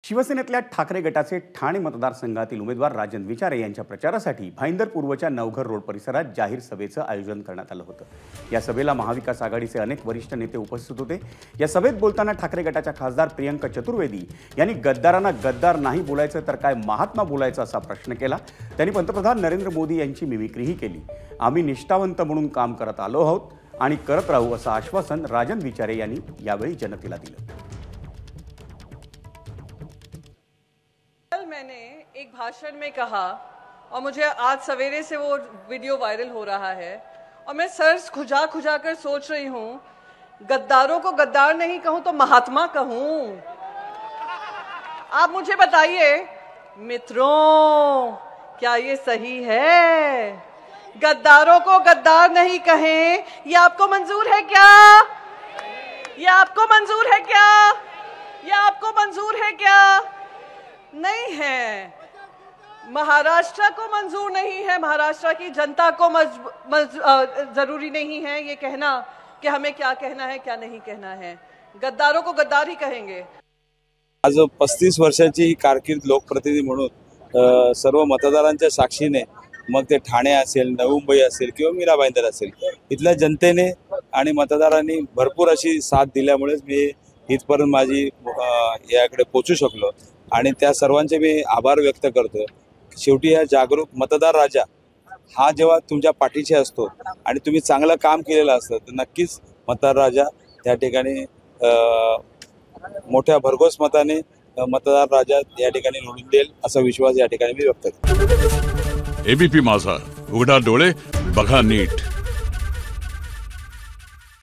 शिवसेनेतल्या ठाकरे गटाचे ठाणे मतदारसंघातील उमेदवार राजन विचारे यांच्या प्रचारासाठी भाईंदर पूर्वच्या नवघर रोड परिसरात जाहीर सभेचं आयोजन करण्यात आलं होतं। या सभेला महाविकास आघाडीचे अनेक वरिष्ठ नेते उपस्थित होते। या सभेत बोलताना ठाकरे गटाच्या खासदार प्रियंका चतुर्वेदी यांनी गद्दारांना गद्दार नाही बोलायचं तर काय महात्मा बोलायचं असा प्रश्न केला। त्यांनी पंतप्रधान नरेंद्र मोदी यांची मिमिक्रीही केली। आम्ही निष्ठावंत म्हणून काम करत आलो आहोत आणि करत राहू असं आश्वासन राजन विचारे यांनी यावेळी जनतेला दिलं। मैंने एक भाषण में कहा और मुझे आज सवेरे से वो वीडियो वायरल हो रहा है और मैं सर खुजा खुजा कर सोच रही हूँ, गद्दारों को गद्दार नहीं कहूँ तो महात्मा कहूँ। आप मुझे बताइए मित्रों, क्या ये सही है? गद्दारों को गद्दार नहीं कहें, ये आपको मंजूर है क्या? ये आपको मंजूर है क्या? ये आपको मंजूर है क्या? नहीं है। महाराष्ट्र को मंजूर नहीं है, महाराष्ट्र की जनता को जरूरी नहीं है ये कहना कि हमें क्या कहना है क्या नहीं कहना है। गद्दारों को गद्दार ही कहेंगे। आज 35 वर्षाची ही कारकीर्द लोकप्रतिनिधी म्हणून सर्व मतदारांच्या साक्षीने, मग ते ठाणे असेल, नवी मुंबई असेल किंवा मीरा भाईंदर असेल, इथल्या जनतेने आणि मतदारांनी भरपूर अशी साथ दिल्यामुळेच मी इथपर्यंत माझी याकडे पोहोचू शकलो आणि त्या सर्वांचे मी आभार व्यक्त करतो। शेवटी हा जागरूक मतदार राजा हा जेव्हा तुमच्या पाठीशी असतो आणि तुम्ही चांगलं काम केलेलं असतं तर नक्कीच मतदार राजा त्या ठिकाणी मोठ्या भरघोस मताने मतदार राजा या ठिकाणी निवडून देईल असा विश्वास या ठिकाणी मी व्यक्त करतो। एबीपी माझा, उघडा डोळे बघा नीट।